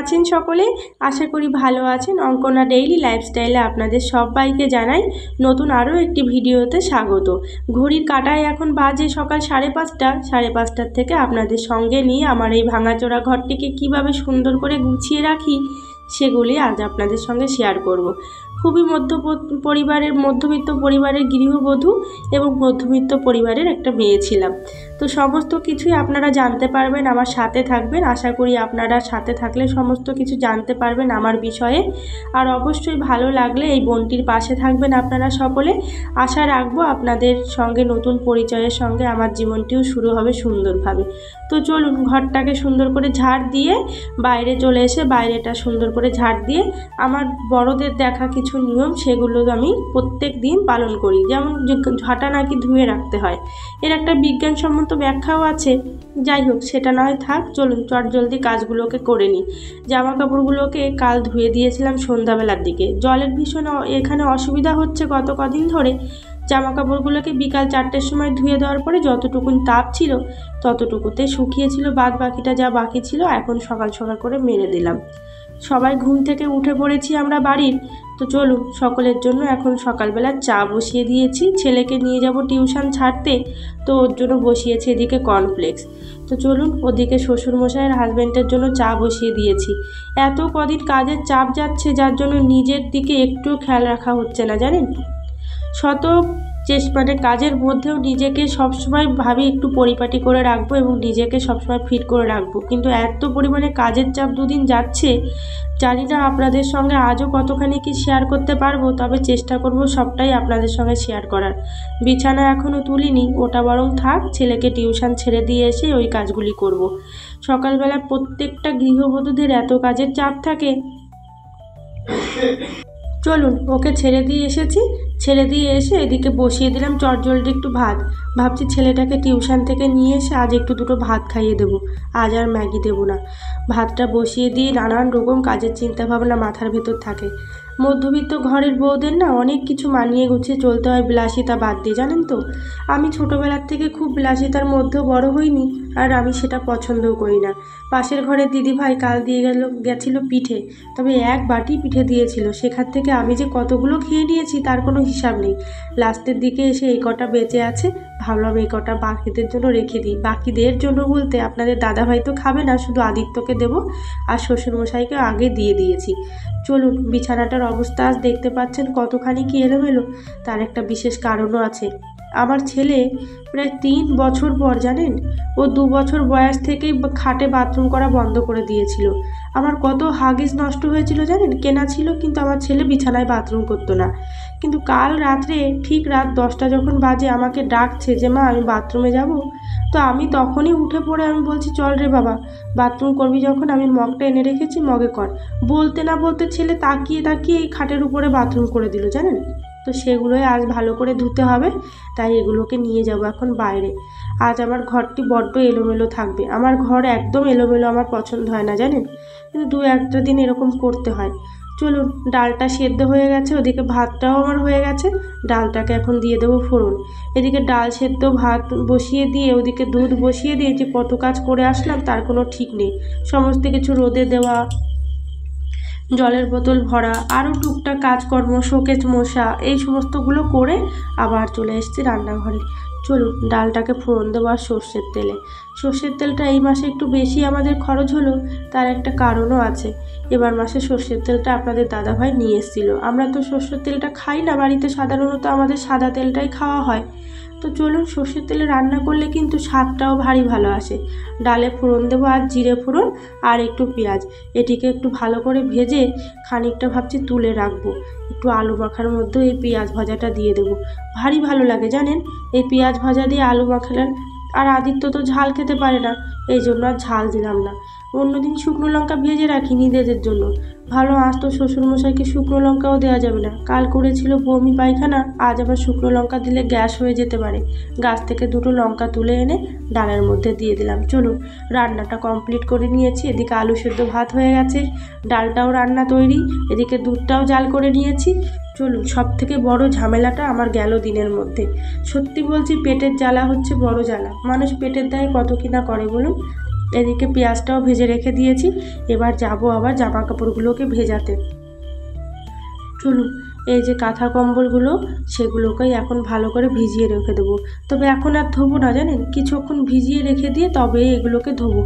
আছেন সকলে? আশা করি ভালো আছেন। অঙ্কনা ডেইলি লাইফস্টাইলে আপনাদের সবাইকে জানাই নতুন আরও একটি ভিডিওতে স্বাগত। ঘড়ির কাঁটায় এখন বাজে সকাল 5:30। 5:30 থেকে আপনাদের সঙ্গে নিয়ে আমার এই ভাঙাচোরা ঘরটিকে কিভাবে সুন্দর করে গুছিয়ে রাখি সেগুলি আজ আপনাদের সঙ্গে শেয়ার করব। খুবই মধ্যবিত্ত পরিবারের গৃহবধূ এবং মধ্যবিত্ত পরিবারের একটা মেয়ে ছিলাম। তো সমস্ত কিছুই আপনারা জানতে পারবেন, আমার সাথে থাকবেন। আশা করি আপনারা সাথে থাকলে সমস্ত কিছু জানতে পারবেন আমার বিষয়ে। আর অবশ্যই ভালো লাগলে এই বোনটির পাশে থাকবেন আপনারা সকলে। আশা রাখবো আপনাদের সঙ্গে নতুন পরিচয়ের সঙ্গে আমার জীবনটিও শুরু হবে সুন্দরভাবে। তো চলুন ঘরটাকে সুন্দর করে ঝাড় দিয়ে বাইরে চলে এসে বাইরেটা সুন্দর করে ঝাড় দিয়ে আমার বড়দের দেখা কিছু নিয়ম সেগুলো আমি প্রত্যেক দিন পালন করি। যেমন ঝাঁটা নাকি ধুয়ে রাখতে হয়, এর একটা বিজ্ঞানসম্মত ব্যাখ্যাও আছে। যাই হোক, সেটা নয় থাক, চলুন চটজলদি কাজগুলোকে করে নিই। জামা কাপড়গুলোকে কাল ধুয়ে দিয়েছিলাম সন্ধ্যাবেলার দিকে। জলের ভীষণ এখানে অসুবিধা হচ্ছে গত কদিন ধরে। জামা কাপড়গুলোকে বিকাল 4টের সময় ধুয়ে দেওয়ার পরে যতটুকুন তাপ ছিল ততটুকুতে শুকিয়েছিল, বাদ বাকিটা যা বাকি ছিল এখন সকাল সকাল করে মেরে দিলাম। সবাই ঘুম থেকে উঠে পড়েছি আমরা বাড়ির। তো চলুন সকলের জন্য এখন সকালবেলা চা বসিয়ে দিয়েছি। ছেলেকে নিয়ে যাব টিউশন ছাড়তে, তো ওর জন্য বসিয়েছি এদিকে কর্নফ্লেক্স। তো চলুন ওদিকে শ্বশুরমশাইয়ের হাজব্যান্ডের জন্য চা বসিয়ে দিয়েছি। এত কদিন কাজের চাপ যাচ্ছে যার জন্য নিজের দিকে একটু খেয়াল রাখা হচ্ছে না জানেন। কাজের মধ্যেও নিজেকে সবসময় ভাবি একটু পরিপাটি করে রাখবো এবং নিজেকে সবসময় ফিট করে রাখবো, কিন্তু এত পরিমাণে কাজের চাপ দুদিন যাচ্ছে, জানি না আপনাদের সঙ্গে আজও কতখানি কি শেয়ার করতে পারবো, তবে চেষ্টা করব সবটাই আপনাদের সঙ্গে শেয়ার করার। বিছানা এখনও তুলিনি, ওটা বরং থাক, ছেলেকে টিউশন ছেড়ে দিয়ে এসে ওই কাজগুলি করব। সকালবেলা প্রত্যেকটা গৃহবধূদের এত কাজের চাপ থাকে। চলুন ওকে ছেড়ে দিয়ে এসেছি, ছেড়ে দিয়ে এসে এদিকে বসিয়ে দিলাম চটজলদি একটু ভাত। ভাবছি ছেলেটাকে টিউশন থেকে নিয়ে এসে আজ একটু দুটো ভাত খাইয়ে দেবো, আজ আর ম্যাগি দেবো না। ভাতটা বসিয়ে দিয়ে নানান রকম কাজের চিন্তাভাবনা মাথার ভেতর থাকে। মধ্যবিত্ত ঘরের বউদের না অনেক কিছু মানিয়ে গুছিয়ে চলতে হয় বিলাসিতা বাদ দিয়ে, জানেন তো। আমি ছোটোবেলার থেকে খুব বিলাসিতার মধ্যেও বড় হইনি, আর আমি সেটা পছন্দও করি না। পাশের ঘরের দিদিভাই কাল দিয়ে গেছিল পিঠে, তবে এক বাটি পিঠে দিয়েছিল, সেখান থেকে আমি যে কতগুলো খেয়ে নিয়েছি তার কোনো হিসাব নেই। লাস্টের দিকে এসে এই কটা বেঁচে আছে, ভাবলাম এই কটা বাকিদের জন্য রেখে দিই। বাকিদের জন্য বলতে আপনাদের দাদাভাই তো খাবে না, শুধু আদিত্যকে দেবো আর শ্বশুরমশাইকে আগে দিয়ে দিয়েছি। চলুন, বিছানাটার অবস্থা আজ দেখতে পাচ্ছেন কতখানি কি এলোমেলো, তার একটা বিশেষ কারণও আছে। আমার ছেলে প্রায় 3 বছর পর, জানেন, ও 2 বছর বয়স থেকেই খাটে বাথরুম করা বন্ধ করে দিয়েছিল। আমার কত হাগিস নষ্ট হয়েছিল জানেন, কেনা ছিল, কিন্তু আমার ছেলে বিছানায় বাথরুম করতো না। কিন্তু কাল রাত্রে ঠিক রাত 10টা যখন বাজে আমাকে ডাকছে যে মা আমি বাথরুমে যাব, তো আমি তখনই উঠে পড়ে আমি বলছি চল রে বাবা, বাথরুম করবি যখন আমি মগটা এনে রেখেছি মগে কর। বলতে না বলতে ছেলে তাকিয়ে তাকিয়ে এই খাটের উপরে বাথরুম করে দিল জানেন। তো সেগুলোই আজ ভালো করে ধুতে হবে, তাই এগুলোকে নিয়ে যাব এখন বাইরে। আজ আমার ঘরটি বড্ড এলোমেলো থাকবে। আমার ঘর একদম এলোমেলো আমার পছন্দ হয় না জানেন, কিন্তু 2-1টা দিন এরকম করতে হয়। চলুন, ডালটা সেদ্ধ হয়ে গেছে, ওদিকে ভাতটাও আমার হয়ে গেছে। ডালটাকে এখন দিয়ে দেবো ফোড়ন। এদিকে ডাল সেদ্ধ ভাত বসিয়ে দিয়ে ওদিকে দুধ বসিয়ে দিয়ে যে কত কাজ করে আসলাম তার কোনো ঠিক নেই। সমস্ত কিছু রোদে দেওয়া, জলের বোতল ভরা, আরও টুকটাক কাজকর্ম, শোকেস মশা, এই সমস্তগুলো করে আবার চলে এসেছি রান্নাঘরে। চলুন ডালটাকে ফোড়ন দেবো আর সর্ষের তেলে। সর্ষের তেলটা এই মাসে একটু বেশি আমাদের খরচ হলো, তার একটা কারণও আছে। এবার মাসে সর্ষের তেলটা আপনাদের দাদাভাই নিয়ে এসেছিলো। আমরা তো সর্ষের তেলটা খাই না বাড়িতে, সাধারণত আমাদের সাদা তেলটাই খাওয়া হয়। তো চলুন, সর্ষের তেলে রান্না করলে কিন্তু স্বাদটাও ভারী ভালো আসে। ডালে ফোড়ন দেবো আর জিরে ফোড়ন আর একটু পেঁয়াজ, এটিকে একটু ভালো করে ভেজে খানিকটা ভাবছি তুলে রাখবো। একটু আলু মাখার মধ্যে এই পেঁয়াজ ভাজাটা দিয়ে দেবো, ভারী ভালো লাগে জানেন এই পেঁয়াজ ভাজা দিয়ে আলু মাখার। আর আদিত্য তো ঝাল খেতে পারে না, এই জন্য আর ঝাল দিলাম না। অন্যদিন শুকনো লঙ্কা ভেজে রাখি নিজেদের জন্য, ভালো আজ তো শ্বশুরমশাইকে শুকনো লঙ্কাও দেওয়া যাবে না, কাল করেছিল বমি পায়খানা, আজ আবার শুকনো লঙ্কা দিলে গ্যাস হয়ে যেতে পারে। গাছ থেকে 2টো লঙ্কা তুলে এনে ডালের মধ্যে দিয়ে দিলাম। চলুন, রান্নাটা কমপ্লিট করে নিয়েছি। এদিকে আলু সেদ্ধ ভাত হয়ে গেছে, ডালটাও রান্না তৈরি, এদিকে দুধটাও জাল করে নিয়েছি। চলুন, সব থেকে বড় ঝামেলাটা আমার গেল দিনের মধ্যে। সত্যি বলছি, পেটের জ্বালা হচ্ছে বড় জ্বালা। মানুষ পেটের দায়ে কত কিনা করে বলুন। এদিকে পেঁয়াজটাও ভেজে রেখে দিয়েছি। এবার যাব আবার জামা কাপড়গুলোকে ভেজাতে। চলুন, এই যে কাঁথা কম্বলগুলো সেগুলোকেই এখন ভালো করে ভিজিয়ে রেখে দেবো। তবে এখন আর ধোবো না জানেন, কিছুক্ষণ ভিজিয়ে রেখে দিয়ে তবে এগুলোকে ধোবো।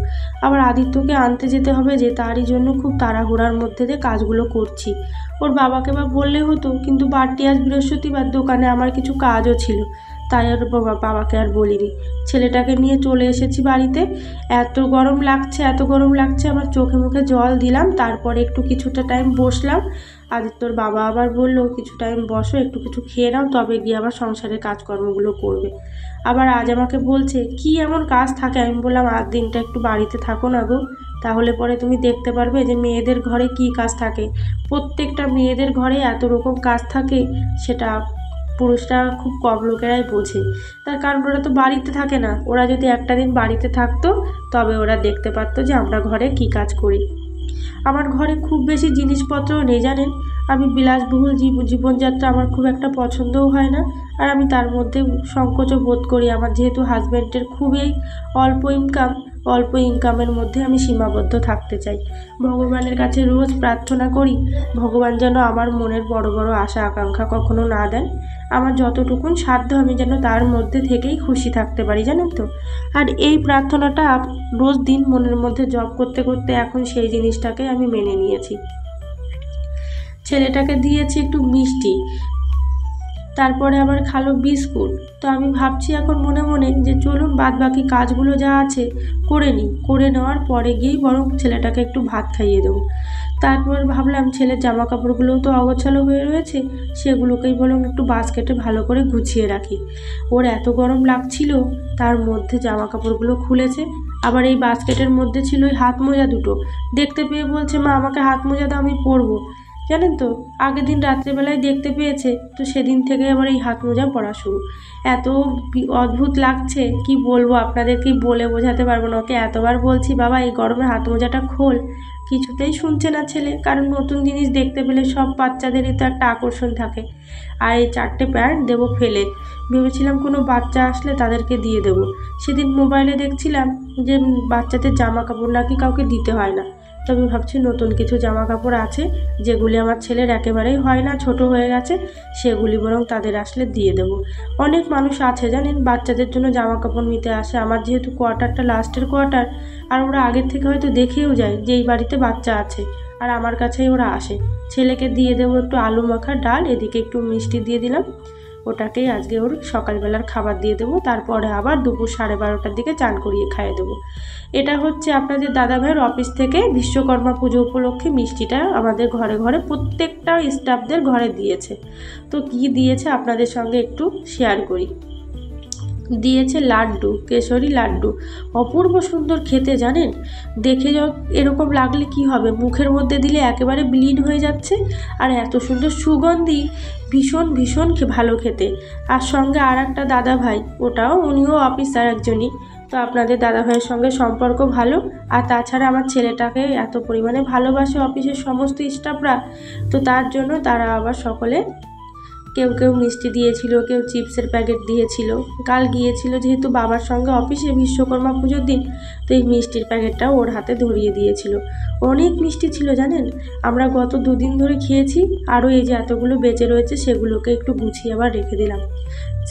আবার আদিত্যকে আনতে যেতে হবে, যে তারই জন্য খুব তাড়াহুড়ার মধ্যে দিয়ে কাজগুলো করছি। ওর বাবাকে বা বললে হতো, কিন্তু বারটি আজ বৃহস্পতিবার, দোকানে আমার কিছু কাজও ছিল, তাই আর বাবাকে আর বলিনি। ছেলেটাকে নিয়ে চলে এসেছি বাড়িতে। এত গরম লাগছে, আমার চোখে মুখে জল দিলাম। তারপরে একটু কিছুটা টাইম বসলাম। আদিত্যর বাবা আবার বললো, কিছু টাইম বসো, একটু কিছু খেয়ে নাও, তবে গিয়ে আবার সংসারের কাজকর্মগুলো করবে। আবার আজ আমাকে বলছে, কি এমন কাজ থাকে? আমি বললাম, আজ দিনটা একটু বাড়িতে থাকো না গো, তাহলে পরে তুমি দেখতে পারবে যে মেয়েদের ঘরে কি কাজ থাকে। প্রত্যেকটা মেয়েদের ঘরে এত রকম কাজ থাকে, সেটা পুরুষরা খুব কম লোকেরাই বোঝে। তার কারণ ওরা তো বাড়িতে থাকে না। ওরা যদি একটা দিন বাড়িতে থাকতো, তবে ওরা দেখতে পারতো যে আমরা ঘরে কি কাজ করি। আমার ঘরে খুব বেশি জিনিসপত্র নেই জানেন। আমি বিলাসবহুল জীবনযাত্রা আমার খুব একটা পছন্দও হয় না। আর আমি তার মধ্যে সংকোচও বোধ করি। আমার যেহেতু হাজব্যান্ডের খুবই অল্প ইনকামের মধ্যে আমি সীমাবদ্ধ থাকতে চাই। ভগবানের কাছে রোজ প্রার্থনা করি, ভগবান যেন আমার মনের বড় বড় আশা আকাঙ্ক্ষা কখনো না দেন। আমার যতটুকুন সাধ্য আমি যেন তার মধ্যে থেকেই খুশি থাকতে পারি, জানেন তো। আর এই প্রার্থনাটা রোজ দিন মনের মধ্যে জপ করতে করতে এখন সেই জিনিসটাকে আমি মেনে নিয়েছি। ছেলেটাকে দিয়েছি একটু মিষ্টি, তারপরে আবার খালো বিস্কুট। তো আমি ভাবছি এখন মনে মনে যে চলুন বাদ বাকি কাজগুলো যা আছে করে নিই, করে নেওয়ার পরে গিয়েই বরং ছেলেটাকে একটু ভাত খাইয়ে দেবো। তারপর ভাবলাম ছেলের জামা কাপড়গুলোও তো অগোছালো হয়ে রয়েছে, সেগুলোকেই বরং একটু বাস্কেটে ভালো করে গুছিয়ে রাখি। ওর এত গরম লাগছিল, তার মধ্যে জামা কাপড়গুলো খুলেছে। আবার এই বাস্কেটের মধ্যে ছিল ওই হাত মোজা দুটো। দেখতে পেয়ে বলছে, মা আমাকে হাত মোজা দাও, আমি পরবো। জানেন তো, আগের দিন রাত্রেবেলায় দেখতে পেয়েছে, তো সেদিন থেকে আবার এই হাত মোজা পরা শুরু। এত অদ্ভুত লাগছে, কি বলবো আপনাদেরকে, বলে বোঝাতে পারবো না। ওকে এতবার বলছি, বাবা এই গরমে হাত মোজাটা খোল, কিছুতেই শুনছে না ছেলে। কারণ নতুন জিনিস দেখতে পেলে সব বাচ্চাদেরই তো একটা আকর্ষণ থাকে। আর এই 4টে প্যান্ট দেবো ফেলে, ভেবেছিলাম কোনো বাচ্চা আসলে তাদেরকে দিয়ে দেবো। সেদিন মোবাইলে দেখছিলাম যে বাচ্চাদের জামা কাপড় নাকি কাউকে দিতে হয় না। তবে ভাবছি নতুন কিছু জামা কাপড় আছে, যেগুলি আমার ছেলের একেবারেই হয় না, ছোট হয়ে গেছে, সেগুলি বরং তাদের আসলে দিয়ে দেবো। অনেক মানুষ আছে জানেন, বাচ্চাদের জন্য জামা কাপড় নিতে আসে। আমার যেহেতু কোয়ার্টারটা লাস্টের কোয়ার্টার, আর ওরা আগের থেকে হয়তো দেখেও যায় যে এই বাড়িতে বাচ্চা আছে, আর আমার কাছেই ওরা আসে। ছেলেকে দিয়ে দেবো একটু আলু মাখা ডাল, এদিকে একটু মিষ্টি দিয়ে দিলাম। ওটাকেই আজকে ওর সকালবেলার খাবার দিয়ে দেবো। তারপরে আবার দুপুর 12:30টার দিকে চান করিয়ে খাইয়ে দেবো। এটা হচ্ছে আপনাদের দাদাভাইয়ের অফিস থেকে বিশ্বকর্মা পুজো উপলক্ষে মিষ্টিটা আমাদের ঘরে ঘরে প্রত্যেকটা স্টাফদের ঘরে দিয়েছে। তো কি দিয়েছে আপনাদের সঙ্গে একটু শেয়ার করি। দিয়েছে লাড্ডু, কেশরি লাড্ডু, অপূর্ব সুন্দর খেতে জানেন। দেখে এরকম লাগলে কি হবে, মুখের মধ্যে দিলে একেবারে বিলীন হয়ে যাচ্ছে। আর এত সুন্দর সুগন্ধি, ভীষণ ভীষণ ভালো খেতে। আর সঙ্গে আর একটা দাদা ভাই, উনিও অফিসার একজনই। তো আপনাদের দাদা ভাইয়ের সঙ্গে সম্পর্ক ভালো। আর তাছাড়া আমার ছেলেটাকে এত পরিমাণে ভালোবাসে অফিসের সমস্ত স্টাফরা, তো তার জন্য তারা আবার সকলে কেউ কেউ মিষ্টি দিয়েছিল, কেউ চিপসের প্যাকেট দিয়েছিল। কাল গিয়েছিল যেহেতু বাবার সঙ্গে অফিসে বিশ্বকর্মা পুজোর দিন, তো এই মিষ্টির প্যাকেটটাও ওর হাতে ধরিয়ে দিয়েছিল। অনেক মিষ্টি ছিল জানেন, আমরা গত 2 দিন ধরে খেয়েছি। আরও এই যে এতগুলো বেঁচে রয়েছে, সেগুলোকে একটু গুছিয়ে আবার রেখে দিলাম।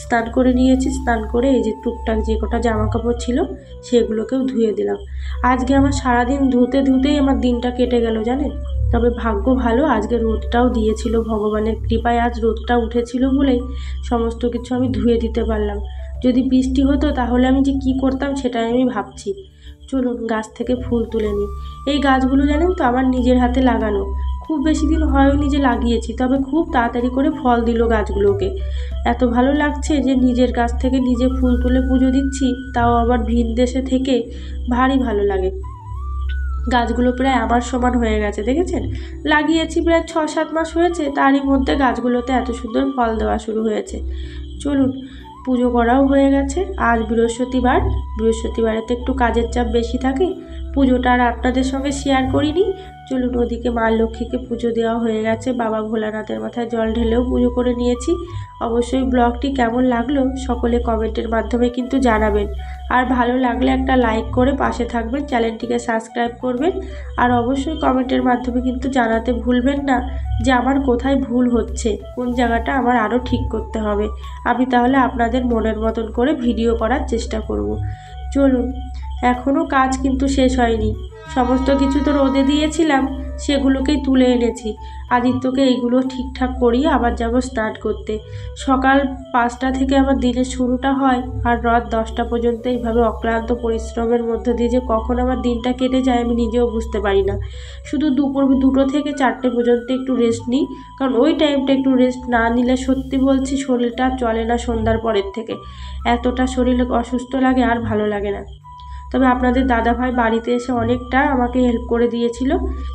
স্নান করে নিয়েছি, স্নান করে এই যে টুকটাক যে কটা জামা কাপড় ছিল সেগুলোকেও ধুয়ে দিলাম। আজকে আমার সারাদিন ধুতেই আমার দিনটা কেটে গেল জানেন। তবে ভাগ্য ভালো, আজকে রোদটাও দিয়েছিল, ভগবানের কৃপায় আজ রোদটা উঠেছিল বলেই সমস্ত কিছু আমি ধুয়ে দিতে পারলাম। যদি বৃষ্টি হতো তাহলে আমি যে কী করতাম সেটাই আমি ভাবছি। চলুন গাছ থেকে ফুল তুলে নিই। এই গাছগুলো জানেন তো আমার নিজের হাতে লাগানো, খুব বেশি দিন হয়নি যে লাগিয়েছি, তবে খুব তাড়াতাড়ি করে ফল দিল গাছগুলোকে। এত ভালো লাগছে যে নিজের গাছ থেকে নিজে ফুল তুলে পুজো দিচ্ছি, তাও আবার ভিন দেশে থেকে, ভারী ভালো লাগে। গাছগুলো প্রায় আমার সমান হয়ে গেছে, দেখেছেন। লাগিয়েছি প্রায় 6-7 মাস হয়েছে, তারই মধ্যে গাছগুলোতে এত সুন্দর ফল দেওয়া শুরু হয়েছে। চলুন, পুজো করাও হয়ে গেছে। আজ বৃহস্পতিবারে তো একটু কাজের চাপ বেশি থাকে, পুজোটা আর আপনাদের সঙ্গে শেয়ার করিনি। চলুন, ওদিকে মা লক্ষ্মীকে পুজো দেওয়া হয়ে গেছে, বাবা ভোলানাথের মাথায় জল ঢেলেও পুজো করে নিয়েছি। অবশ্যই ব্লগটি কেমন লাগলো সকলে কমেন্টের মাধ্যমে কিন্তু জানাবেন। আর ভালো লাগলে একটা লাইক করে পাশে থাকবেন, চ্যানেলটিকে সাবস্ক্রাইব করবেন। আর অবশ্যই কমেন্টের মাধ্যমে কিন্তু জানাতে ভুলবেন না যে আমার কোথায় ভুল হচ্ছে, কোন জায়গাটা আমার আরও ঠিক করতে হবে। আমি তাহলে আপনাদের মনের মতন করে ভিডিও করার চেষ্টা করব। চলুন, এখনও কাজ কিন্তু শেষ হয়নি। সমস্ত কিছু তো রোদে দিয়েছিলাম, সেগুলোকেই তুলে এনেছি। আদিত্যকে এইগুলো ঠিকঠাক করিয়ে আবার যাব স্টার্ট করতে। সকাল 5টা থেকে আমার দিনের শুরুটা হয়, আর রাত 10টা পর্যন্ত এইভাবে অক্লান্ত পরিশ্রমের মধ্যে দিয়ে যে কখন আমার দিনটা কেটে যায় আমি নিজেও বুঝতে পারি না। শুধু দুপুর 2টো থেকে 4টে পর্যন্ত একটু রেস্ট নিই, কারণ ওই টাইমটা একটু রেস্ট না নিলে সত্যি বলছি শরীরটা চলে না সন্ধ্যার পরের থেকে। এতটা শরীর অসুস্থ লাগে আর ভালো লাগে না। তবে আপনাদের দাদাভাই বাড়িতে এসে অনেকটা আমাকে হেল্প করে দিয়েছিল।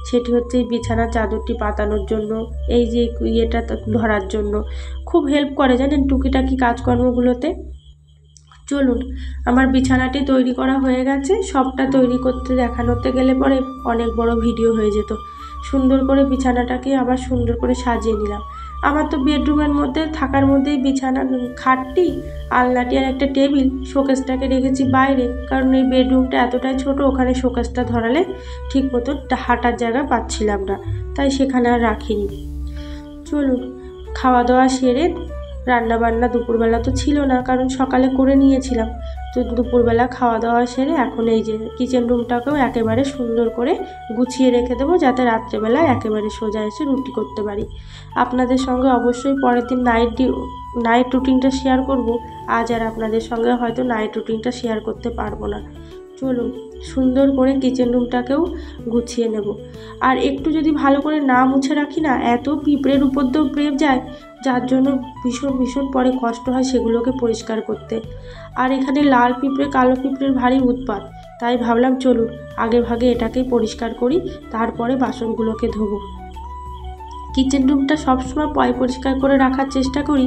সেটি হচ্ছে এই বিছানার চাদরটি পাতানোর জন্য, এই যে ইয়েটা ধরার জন্য খুব হেল্প করে জানেন টুকিটাকি কাজকর্মগুলোতে। চলুন, আমার বিছানাটি তৈরি করা হয়ে গেছে। সবটা তৈরি করতে দেখানোতে গেলে পরে অনেক বড় ভিডিও হয়ে যেত। সুন্দর করে বিছানাটাকে আবার সুন্দর করে সাজিয়ে নিলাম। আমার তো বেডরুমের মধ্যে থাকার মধ্যেই বিছানা, খাটটি, আলনাটি আর একটা টেবিল, শোকেসটাকে রেখেছি বাইরে, কারণ এই বেডরুমটা এতটাই ছোট, ওখানে শোকেসটা ধরালে ঠিক মতো হাঁটার জায়গা পাচ্ছিলাম না, তাই সেখানে আর রাখিনি। চলুন, খাওয়া দাওয়া সেরে, রান্নাবান্না দুপুরবেলা তো ছিল না কারণ সকালে করে নিয়েছিলাম, তো দুপুরবেলা খাওয়া দাওয়া সেরে এখন এই যে কিচেন রুমটাকেও একেবারে সুন্দর করে গুছিয়ে রেখে দেবো, যাতে রাত্রেবেলায় একেবারে সোজা এসে রুটি করতে পারি। আপনাদের সঙ্গে অবশ্যই পরের দিন নাইট রুটিনটা শেয়ার করব। আজ আর আপনাদের সঙ্গে হয়তো নাইট রুটিনটা শেয়ার করতে পারবো না। চলুন, সুন্দর করে কিচেন রুমটাকেও গুছিয়ে নেব। আর একটু যদি ভালো করে না মুছে রাখি না, এত পিঁপড়ের উপর দিয়ে যায়, যার জন্য ভীষণ পরে কষ্ট হয় সেগুলোকে পরিষ্কার করতে। আর এখানে লাল পিঁপড়ে কালো পিঁপড়ের ভারী উৎপাত, তাই ভাবলাম চলুন আগে ভাগে এটাকেই পরিষ্কার করি, তারপরে বাসনগুলোকে ধোবো। কিচেন রুমটা সবসময় পরিষ্কার করে রাখার চেষ্টা করি।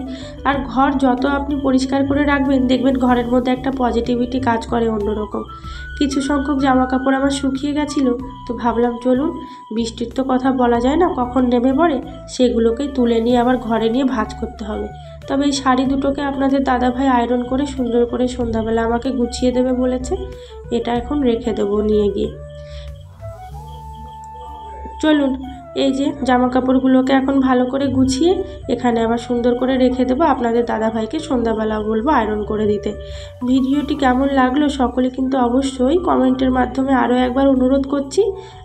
আর ঘর যত আপনি পরিষ্কার করে রাখবেন দেখবেন ঘরের মধ্যে একটা পজিটিভিটি কাজ করে অন্যরকম। কিছু সংখ্যক জামা কাপড় আমার শুকিয়ে গেছিলো, তো ভাবলাম চলুন, বৃষ্টির তো কথা বলা যায় না কখন নেমে পড়ে, সেগুলোকেই তুলে নিয়ে আবার ঘরে নিয়ে ভাঁজ করতে হবে। তবে এই শাড়ি দুটোকে আপনাদের দাদাভাই আয়রন করে সুন্দর করে সন্ধ্যাবেলা আমাকে গুছিয়ে দেবে বলেছে, এটা এখন রেখে দেবো নিয়ে গিয়ে। চলুন, এই যে জামা কাপড়গুলোকে এখন ভালো করে গুছিয়ে এখানে আবার সুন্দর করে রেখে দেবো। আপনাদের দাদাভাইকে সন্ধ্যাবেলা বলবো আয়রন করে দিতে। ভিডিওটি কেমন লাগলো সকলে কিন্তু অবশ্যই কমেন্টের মাধ্যমে আরও একবার অনুরোধ করছি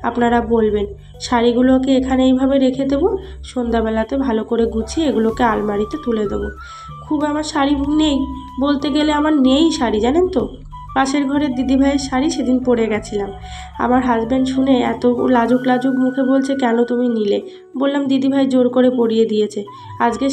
আপনারা বলবেন। শাড়িগুলোকে এখানে এইভাবে রেখে দেবো, সন্ধ্যাবেলাতে ভালো করে গুছিয়ে এগুলোকে আলমারিতে তুলে দেবো। খুব আমার শাড়ি নেই, বলতে গেলে আমার নেই শাড়ি, জানেন তো। পাশের ঘরের দিদিভাইয়ের শাড়ি সেদিন পরে গেছিলাম। আমার হাজব্যান্ড শুনে এত লাজুক মুখে বলছে, কেন তুমি নিলে? বললাম দিদিভাই জোর করে পরিয়ে দিয়েছে। আজকে